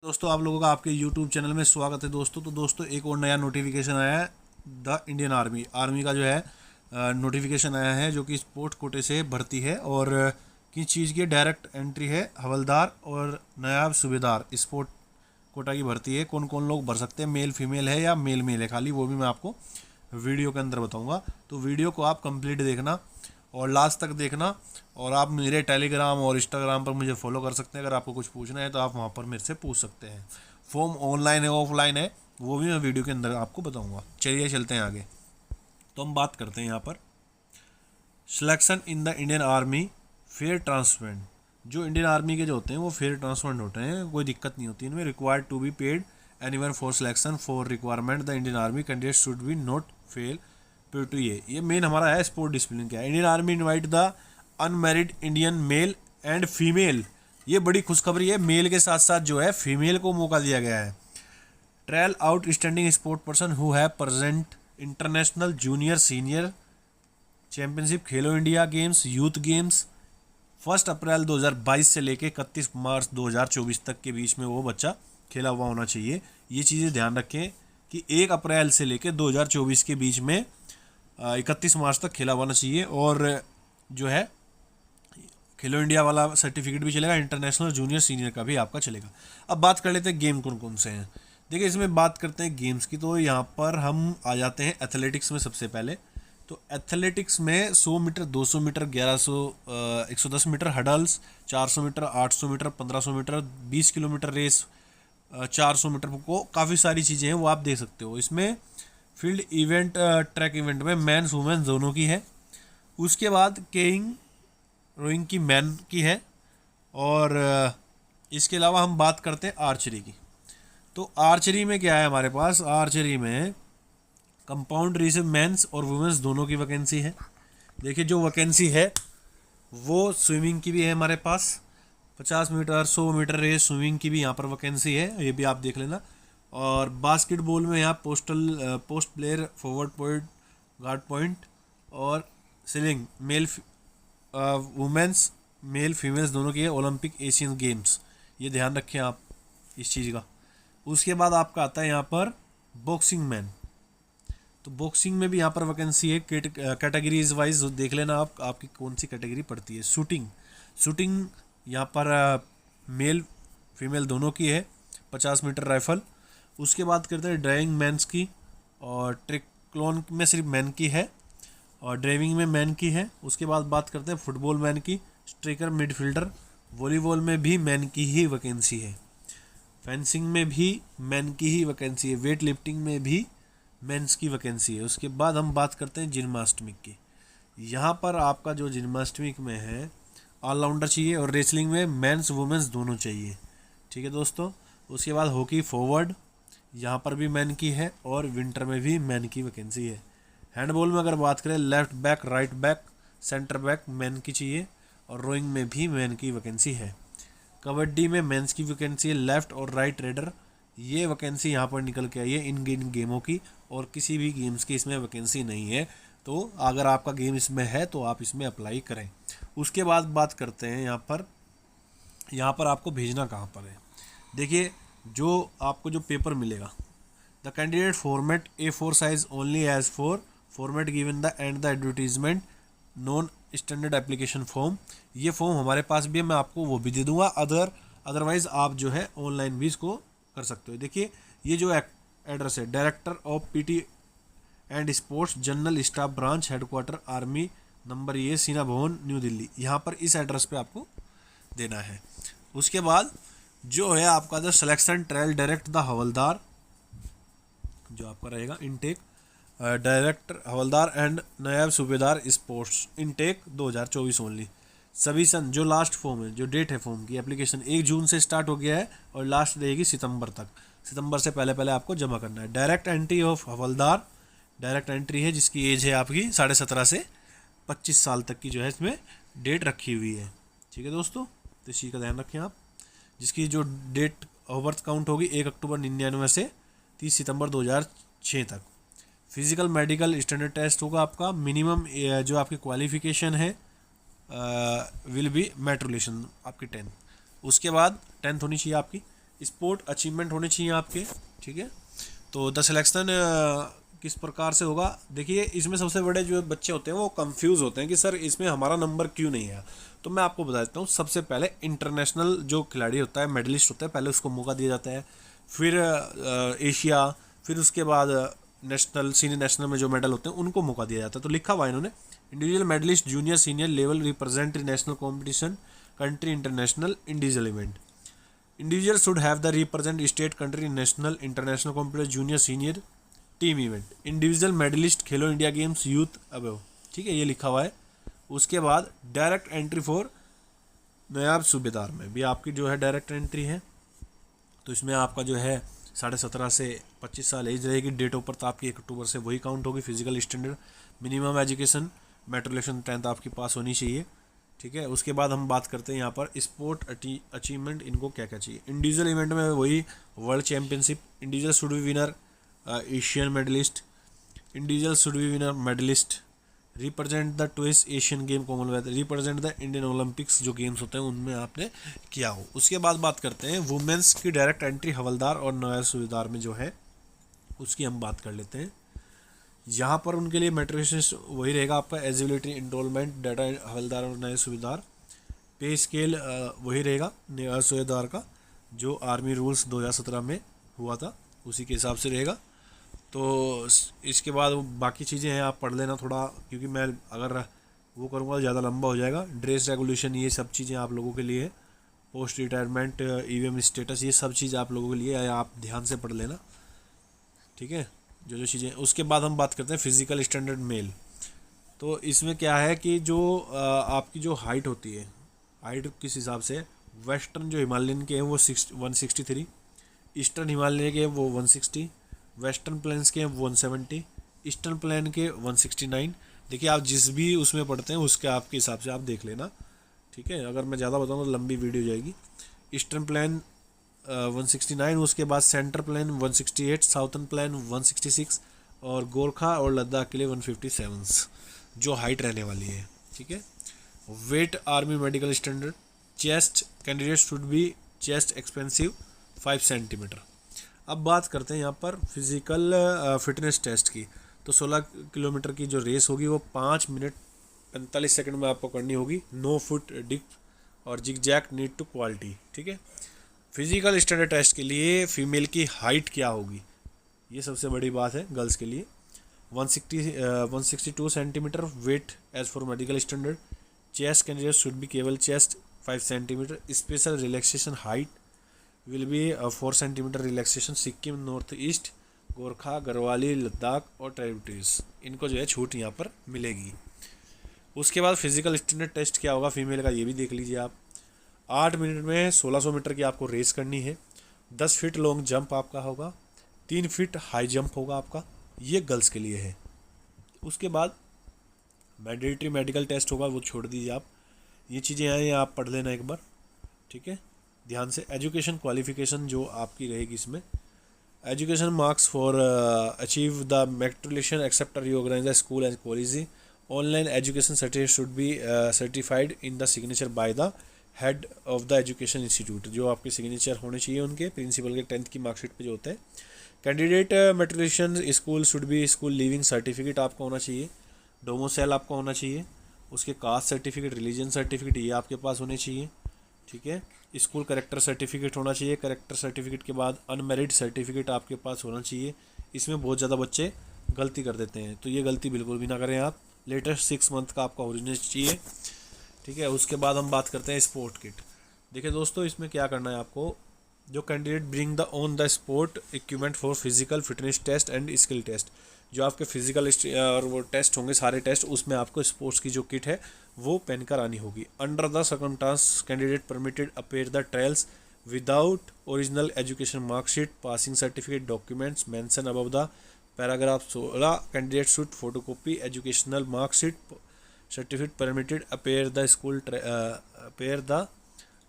दोस्तों आप लोगों का आपके YouTube चैनल में स्वागत है दोस्तों। तो दोस्तों एक और नया नोटिफिकेशन आया है द इंडियन आर्मी का जो है नोटिफिकेशन आया है, जो कि स्पोर्ट कोटे से भर्ती है। और किस चीज़ की डायरेक्ट एंट्री है, हवलदार और नायब सूबेदार स्पोर्ट कोटा की भर्ती है। कौन कौन लोग भर सकते हैं, मेल फीमेल है या मेल मेल है खाली, वो भी मैं आपको वीडियो के अंदर बताऊंगा। तो वीडियो को आप कंप्लीट देखना और लास्ट तक देखना। और आप मेरे टेलीग्राम और इंस्टाग्राम पर मुझे फॉलो कर सकते हैं। अगर आपको कुछ पूछना है तो आप वहाँ पर मेरे से पूछ सकते हैं। फॉर्म ऑनलाइन है ऑफलाइन है वो भी मैं वीडियो के अंदर आपको बताऊंगा। चलिए चलते हैं आगे। तो हम बात करते हैं यहाँ पर selection in the Indian army fair transparent. जो इंडियन आर्मी के जो होते हैं वो फेयर ट्रांसफरेंट होते हैं, कोई दिक्कत नहीं होती इनमें। Required to be paid anyone for selection for requirement the Indian army candidate should be not fail to ये मेन हमारा है। स्पोर्ट डिसिप्लिन क्या है, Indian army invite the unmarried Indian male and female. ये बड़ी खुशखबरी है, मेल के साथ साथ जो है फीमेल को मौका दिया गया है। Trial out standing sport person who have present international junior senior championship, Khelo India games, youth games 1 अप्रैल 2022 से लेके 31 मार्च 2024 तक के बीच में वो बच्चा खेला हुआ होना चाहिए। ये चीज़ें ध्यान रखें कि 1 अप्रैल से लेके 2024 के बीच में 31 मार्च तक खेला होना चाहिए। और जो है खेलो इंडिया वाला सर्टिफिकेट भी चलेगा, इंटरनेशनल जूनियर सीनियर का भी आपका चलेगा। अब बात कर लेते हैं गेम कौन कौन से हैं। देखिए इसमें बात करते हैं गेम्स की, तो यहाँ पर हम आ जाते हैं एथलेटिक्स में सबसे पहले। तो एथलेटिक्स में 100 metre, 200 metre, 1100, 110 metre hurdles, 400 metre, 800 metre, 1500 metre, 20 kilometre race, 400 metre को काफ़ी सारी चीज़ें हैं वो आप देख सकते हो। इसमें फील्ड इवेंट, ट्रैक इवेंट में मैंस वुमेन्स दोनों की है। उसके बाद केइंग रोइंग की मैन की है। और इसके अलावा हम बात करते हैं आर्चरी की। तो आर्चरी में क्या है हमारे पास, आर्चरी में कंपाउंड रिसर्व मेंस और वुमेन्स दोनों की वैकेंसी है। देखिए जो वैकेंसी है वो स्विमिंग की भी है हमारे पास, 50 मीटर 100 मीटर रेस स्विमिंग की भी यहाँ पर वैकेंसी है, ये भी आप देख लेना। और बास्केटबॉल में यहाँ post player, forward point, guard point और सीलिंग मेल वुमेन्स मेल फीमेल्स दोनों की है। ओलंपिक एशियन गेम्स, ये ध्यान रखें आप इस चीज़ का। उसके बाद आपका आता है यहाँ पर बॉक्सिंग मैन। तो बॉक्सिंग में भी यहाँ पर वैकेंसी है, कैटेगरीज वाइज देख लेना आप, आपकी कौन सी कैटेगरी पड़ती है। शूटिंग यहाँ पर मेल फीमेल दोनों की है, 50 मीटर राइफल। उसके बाद करते हैं ड्राइविंग मैंस की, और ट्रिक्लोन में सिर्फ मैन की है और ड्राइविंग में मैन की है। उसके बाद बात करते हैं फुटबॉल मैन की, स्ट्राइकर, मिडफील्डर। वॉलीबॉल में भी मैन की ही वैकेंसी है। फेंसिंग में भी मैन की ही वैकेंसी है। वेट लिफ्टिंग में भी मेंस की वैकेंसी है। उसके बाद हम बात करते हैं जिम्नास्टिक की। यहाँ पर आपका जो जिम्नास्टिक में है ऑलराउंडर चाहिए, और रेसलिंग में मेंस वुमेन्स दोनों चाहिए। ठीक है दोस्तों। उसके बाद हॉकी फॉरवर्ड, यहाँ पर भी मैन की है, और विंटर में भी मैन की वैकेंसी है। हैंडबॉल में अगर बात करें left back, right back, centre back man की चाहिए, और रोइंग में भी मैन की वैकेंसी है। कबड्डी में मेंस की वैकेंसी है, लेफ्ट और राइट रेडर। ये वैकेंसी यहाँ पर निकल के आई है इन गेमों की, और किसी भी गेम्स की इसमें वैकेंसी नहीं है। तो अगर आपका गेम इसमें है तो आप इसमें अप्लाई करें। उसके बाद बात करते हैं यहाँ पर आपको भेजना कहाँ पर है। देखिए जो आपको जो पेपर मिलेगा, the candidate format A4 size only as for format given the and the advertisement non standard application form. ये फॉर्म हमारे पास भी है, मैं आपको वो भी दे दूंगा। अदरवाइज आप जो है ऑनलाइन भी इसको कर सकते हो। देखिए ये जो एड्रेस है, director of PT and sports, general staff branch, headquarter army, number ये सीना भवन, न्यू दिल्ली। यहाँ पर इस एड्रेस पे आपको देना है। उसके बाद जो है आपका the selection trial direct the havildar, जो आपका रहेगा इनटेक डायरेक्टर हवलदार एंड नायब सूबेदार स्पोर्ट्स, इनटेक 2024 ओनली। सभी सन जो लास्ट फॉर्म है, जो डेट है फॉर्म की, एप्लीकेशन 1 जून से स्टार्ट हो गया है और लास्ट रहेगी सितंबर तक। सितंबर से पहले आपको जमा करना है। Direct entry of havildar, direct entry है जिसकी एज है आपकी 17.5 से 25 साल तक की, जो है इसमें डेट रखी हुई है। ठीक है दोस्तों, तो इसी का ध्यान रखें आप। जिसकी जो डेट ऑफ बर्थ काउंट होगी 1 अक्टूबर 1999 से 30 सितंबर 2006 तक। फिजिकल मेडिकल स्टैंडर्ड टेस्ट होगा आपका। मिनिमम जो आपकी क्वालिफिकेशन है विल बी मेट्रोलेशन आपकी 10th। उसके बाद 10th होनी चाहिए आपकी। स्पोर्ट अचीवमेंट होने चाहिए आपके, ठीक है। तो द सिलेक्शन किस प्रकार से होगा, देखिए इसमें सबसे बड़े जो बच्चे होते हैं वो कंफ्यूज होते हैं कि सर इसमें हमारा नंबर क्यों नहीं है। तो मैं आपको बता देता हूँ, सबसे पहले इंटरनेशनल जो खिलाड़ी होता है, मेडलिस्ट होता है, पहले उसको मौका दिया जाता है, फिर एशिया, फिर उसके बाद नेशनल, सीनियर नेशनल में जो मेडल होते हैं उनको मौका दिया जाता है। तो लिखा हुआ है इन्होंने, individual medallist junior senior level represent national competition country international individual event. Individuals should have the represent state, country, national, international competition, junior, senior, team event. Individual medallist Khelo India games youth above, ठीक है, ये लिखा हुआ है। उसके बाद direct entry for नायाब सूबेदार में भी आपकी जो है डायरेक्ट एंट्री है। तो इसमें आपका जो है 17.5 से 25 साल एज रहेगी। डेट ऑफ बर्थ आपकी 1 अक्टूबर से वही काउंट होगी। Physical standard, minimum education matriculation 10th आपकी पास होनी चाहिए, ठीक है। उसके बाद हम बात करते हैं यहाँ पर स्पोर्ट अचीवमेंट, इनको क्या क्या चाहिए। इंडिविजुअल इवेंट में वही world championship, individual should be winner Asian medallist, individual should be winner medallist, represent the ट्वेस Asian game Commonwealth, represent the Indian Olympics जो गेम्स होते हैं उनमें आपने किया हो। उसके बाद बात करते हैं वुमेंस की डायरेक्ट एंट्री हवलदार और नायब सूबेदार में जो है उसकी हम बात कर लेते हैं। यहाँ पर उनके लिए मेट्रिकुलेशन वही रहेगा आपका, एलिजिबिलिटी, इनरोलमेंट, डाटा हवलदार और नए सूबेदार, पे स्केल वही रहेगा नया सूबेदार का जो आर्मी रूल्स 2017 में हुआ था उसी के हिसाब से रहेगा। तो इसके बाद बाकी चीज़ें हैं आप पढ़ लेना थोड़ा, क्योंकि मैं अगर वो करूँगा तो ज़्यादा लंबा हो जाएगा। ड्रेस रेगुलेशन, ये सब चीज़ें आप लोगों के लिए, पोस्ट रिटायरमेंट, ईवीएम स्टेटस, ये सब चीज़ आप लोगों के लिए आप ध्यान से पढ़ लेना, ठीक है, जो जो चीज़ें। उसके बाद हम बात करते हैं फिजिकल स्टैंडर्ड मेल। तो इसमें क्या है कि जो आपकी जो हाइट होती है, हाइट किस हिसाब से, वेस्टर्न जो हिमालयन के हैं वो 163, ईस्टर्न हिमालय के वो 160, वेस्टर्न प्लेन्स के 170, ईस्टर्न प्लेन के 169। देखिए आप जिस भी उसमें पढ़ते हैं उसके आपके हिसाब से आप देख लेना, ठीक है। अगर मैं ज़्यादा बताऊँ तो लंबी वीडियो जाएगी। ईस्टर्न प्लेन 169, उसके बाद सेंटर प्लेन 168, साउथर्न प्लेन 166 और गोरखा और लद्दाख के लिए 157 जो हाइट रहने वाली है, ठीक है। Weight army medical standard, chest candidate should be chest expensive 5 centimetre. अब बात करते हैं यहाँ पर फिजिकल फिटनेस टेस्ट की। तो 16 किलोमीटर की जो रेस होगी वो 5 मिनट 45 सेकंड में आपको करनी होगी। नो फुट डिप और jig jack need to quality, ठीक है। फिजिकल स्टैंडर्ड टेस्ट के लिए फीमेल की हाइट क्या होगी, ये सबसे बड़ी बात है गर्ल्स के लिए। 162 centimetre, weight age for medical standard, chest candidate should be केवल chest 5 centimetre, special relaxation height will be 4 centimetre relaxation, Sikkim, north east, Gorkha, Garhwali, Ladakh और ट्राइब्यूटीज, इनको जो है छूट यहाँ पर मिलेगी। उसके बाद फिजिकल स्टैंडर्ड टेस्ट क्या होगा फीमेल का, ये भी देख लीजिए आप। 8 मिनट में 1600 मीटर की आपको रेस करनी है। 10 फीट लॉन्ग जंप आपका होगा, 3 फीट हाई जंप होगा आपका, ये गर्ल्स के लिए है। उसके बाद मैंडेटरी मेडिकल टेस्ट होगा, वो छोड़ दीजिए आप, ये चीज़ें हैं, ये आप पढ़ लेना एक बार, ठीक है, ध्यान से। एजुकेशन क्वालिफिकेशन जो आपकी रहेगी इसमें, education marks for achieve the matriculation except reorganise school and college, online education certificate should be certified in the signature by the head of the education institute, जो आपके सिग्नेचर होने चाहिए उनके प्रिंसिपल के 10th की मार्कशीट पे जो होता है। Candidate matriculation school should be school leaving certificate आपका होना चाहिए, डोमोसेल आपका होना चाहिए, उसके कास्ट सर्टिफिकेट, रिलीजन सर्टिफिकेट ये आपके पास होने चाहिए, ठीक है। स्कूल करेक्टर सर्टिफिकेट होना चाहिए, करेक्टर सर्टिफिकेट के बाद अनमेरिड सर्टिफिकेट आपके पास होना चाहिए। इसमें बहुत ज़्यादा बच्चे गलती कर देते हैं, तो ये गलती बिल्कुल भी ना करें आप। लेटेस्ट 6 मंथ का आपका ओरिजिनल चाहिए, ठीक है। उसके बाद हम बात करते हैं स्पोर्ट किट। देखिए दोस्तों, इसमें क्या करना है आपको, जो candidate bring the on the sport equipment for physical fitness test and skill test, जो आपके फिजिकल और वो टेस्ट होंगे सारे टेस्ट, उसमें आपको स्पोर्ट्स की जो किट है वो पहन कर आनी होगी। Under the circumstances candidate permitted appear the trials without original education marksheet, passing certificate, documents mention above the paragraph 16, candidate should photocopy educational marksheet certificate permitted appear the school appear the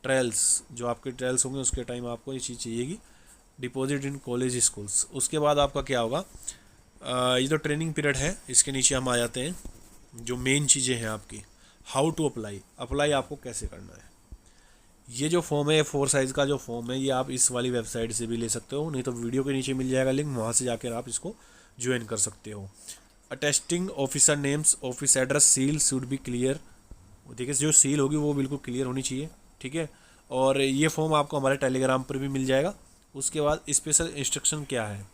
trials, जो आपके trials होंगे उसके time आपको ये चीज़ चाहिएगी। Deposit in college schools. उसके बाद आपका क्या होगा, ये तो ट्रेनिंग पीरियड है, इसके नीचे हम आ जाते हैं जो मेन चीज़ें हैं आपकी। हाउ टू अप्लाई, अप्लाई आपको कैसे करना है। ये जो फॉर्म है, ये 4 साइज़ का जो फॉर्म है, ये आप इस वाली वेबसाइट से भी ले सकते हो, नहीं तो वीडियो के नीचे मिल जाएगा लिंक, वहाँ से जाकर आप इसको ज्वाइन कर सकते हो। Attesting officer names, office address, seal should be clear. देखिए जो सील होगी वो बिल्कुल क्लियर होनी चाहिए, ठीक है। और ये फॉर्म आपको हमारे टेलीग्राम पर भी मिल जाएगा। उसके बाद स्पेशल इंस्ट्रक्शन क्या है,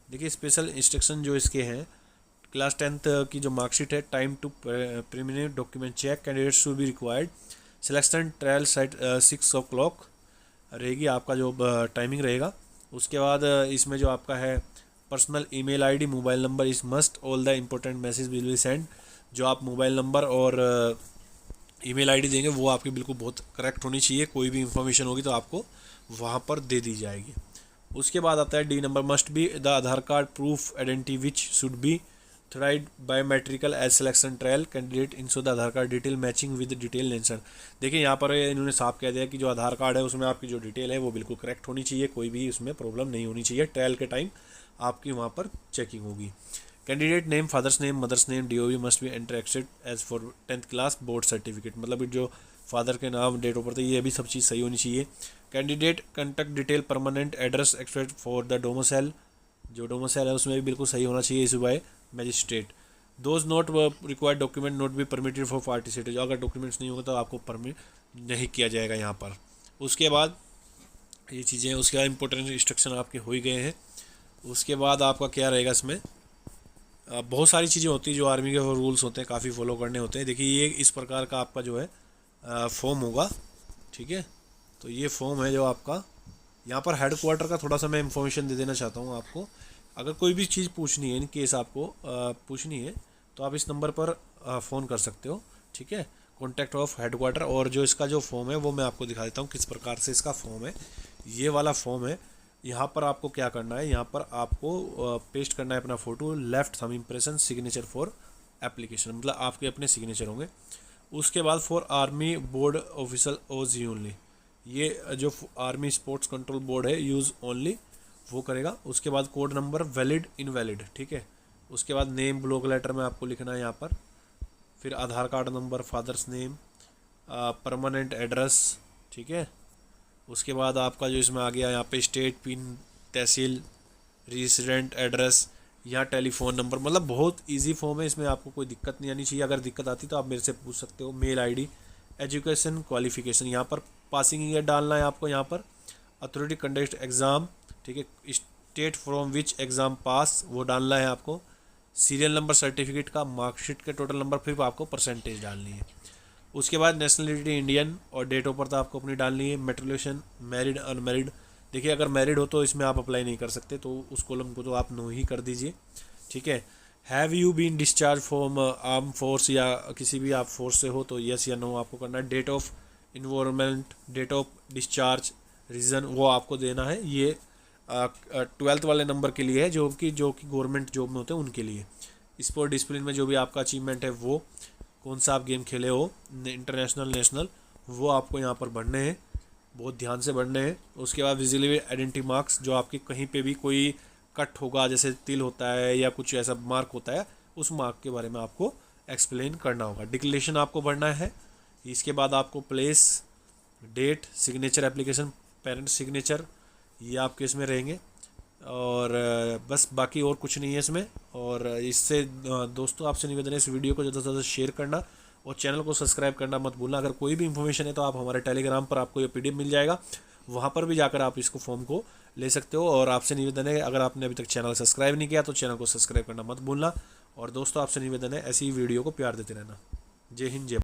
देखिए स्पेशल इंस्ट्रक्शन जो इसके हैं, क्लास 10th की जो मार्कशीट है, time to preliminary document check, candidate should be required, selection trial site 6 o'clock रहेगी आपका जो टाइमिंग रहेगा। उसके बाद इसमें जो आपका है personal email ID, mobile number is must, all the important message will be send. जो आप मोबाइल नंबर और ईमेल आईडी देंगे वो आपकी बिल्कुल बहुत करेक्ट होनी चाहिए, कोई भी इंफॉर्मेशन होगी तो आपको वहाँ पर दे दी जाएगी। उसके बाद आता है D number, must be the Aadhaar card proof identity which should be tried biometrical as selection trial candidate in so the Aadhaar card detail matching with detail mention. देखिए यहाँ पर इन्होंने साफ कह दिया कि जो आधार कार्ड है उसमें आपकी जो डिटेल है वो बिल्कुल करेक्ट होनी चाहिए, कोई भी उसमें प्रॉब्लम नहीं होनी चाहिए। ट्रायल के टाइम आपकी वहाँ पर चेकिंग होगी। Candidate name, father's name, mother's name, DOB must be interacted as for 10th class board certificate, मतलब जो फादर के नाम, डेट ऑफ बर्थ, ये भी सब चीज़ सही होनी चाहिए। Candidate contact detail, permanent address expect for the domicile, जो डोमिसाइल है उसमें भी बिल्कुल सही होना चाहिए, issue bye magistrate. Those not required document not be permitted for participate, अगर डॉक्यूमेंट्स नहीं होंगे तो आपको परमिट नहीं किया जाएगा यहाँ पर। उसके बाद ये चीज़ें, उसके बाद इंपॉर्टेंट इंस्ट्रक्शन आपके हो ही गए हैं। उसके बाद आपका क्या रहेगा इसमें, बहुत सारी चीज़ें होती हैं जो आर्मी के रूल्स होते हैं, काफ़ी फॉलो करने होते हैं। देखिए ये इस प्रकार का आपका जो है फॉर्म होगा, ठीक है। तो ये फॉर्म है जो आपका, यहाँ पर हेड क्वार्टर का थोड़ा सा मैं इंफॉर्मेशन दे देना चाहता हूँ आपको। अगर कोई भी चीज़ पूछनी है, इन केस आपको पूछनी है तो आप इस नंबर पर फ़ोन कर सकते हो, ठीक है, कॉन्टैक्ट ऑफ हेड क्वार्टर। और जो इसका जो फॉर्म है वो मैं आपको दिखा देता हूँ किस प्रकार से इसका फॉर्म है। ये वाला फॉर्म है, यहाँ पर आपको क्या करना है, यहाँ पर आपको पेस्ट करना है अपना photo, left thumb impression, signature for application, मतलब आपके अपने सिग्नेचर होंगे। उसके बाद फॉर आर्मी बोर्ड ऑफिशियल ओज ओनली, ये जो आर्मी स्पोर्ट्स कंट्रोल बोर्ड है यूज़ ओनली वो करेगा। उसके बाद कोड नंबर, वैलिड इनवैलिड, ठीक है। उसके बाद नेम ब्लॉक लेटर में आपको लिखना है यहाँ पर, फिर Aadhaar card number, father's name, permanent address, ठीक है। उसके बाद आपका जो इसमें आ गया यहाँ पे स्टेट, पिन, तहसील, रेजिडेंट एड्रेस या टेलीफोन नंबर, मतलब बहुत इजी फॉर्म है, इसमें आपको कोई दिक्कत नहीं आनी चाहिए। अगर दिक्कत आती तो आप मेरे से पूछ सकते हो। मेल आईडी, एजुकेशन क्वालिफिकेशन, यहाँ पर पासिंग ईयर डालना है आपको, यहाँ पर अथॉरिटी कंडक्ट एग्ज़ाम, ठीक है, state from which exam pass वो डालना है आपको, सीरियल नंबर सर्टिफिकेट का, मार्कशीट के टोटल नंबर, फिर आपको परसेंटेज डालनी है। उसके बाद नेशनलिटी इंडियन और डेट ऑफ बर्थ आपको अपनी डालनी है। मेट्रिकुलेशन, मैरिड, अनमैरिड, देखिए अगर मैरिड हो तो इसमें आप अप्लाई नहीं कर सकते, तो उस कॉलम को तो आप नो ही कर दीजिए, ठीक है। Have you been discharge from arm force, या किसी भी आप फोर्स से हो तो यस या नो आपको करना है। Date of enrolment, date of discharge, reason वो आपको देना है। ये 12th वाले नंबर के लिए है, जो कि गवर्नमेंट जॉब में होते हैं उनके लिए। स्पोर्ट डिसिप्लिन में जो भी आपका अचीवमेंट है, वो कौन सा आप गेम खेले हो, इंटरनेशनल, नेशनल, वो आपको यहाँ पर भरने हैं, बहुत ध्यान से भरने हैं। उसके बाद विजिबल आइडेंटिटी मार्क्स, जो आपकी कहीं पे भी कोई कट होगा, जैसे तिल होता है या कुछ ऐसा मार्क होता है, उस मार्क के बारे में आपको एक्सप्लेन करना होगा। डिक्लेरेशन आपको भरना है। इसके बाद आपको place, date, signature application, parent signature, ये आपके इसमें रहेंगे। और बस बाकी और कुछ नहीं है इसमें। और इससे दोस्तों आपसे निवेदन है इस वीडियो को ज़्यादा से ज़्यादा शेयर करना और चैनल को सब्सक्राइब करना मत भूलना। अगर कोई भी इन्फॉर्मेशन है तो आप हमारे टेलीग्राम पर आपको ये PDF मिल जाएगा, वहाँ पर भी जाकर आप इसको फॉर्म को ले सकते हो। और आपसे निवेदन है, अगर आपने अभी तक चैनल सब्सक्राइब नहीं किया तो चैनल को सब्सक्राइब करना मत भूलना। और दोस्तों आपसे निवेदन है ऐसी वीडियो को प्यार देते रहना। जय हिंद, जय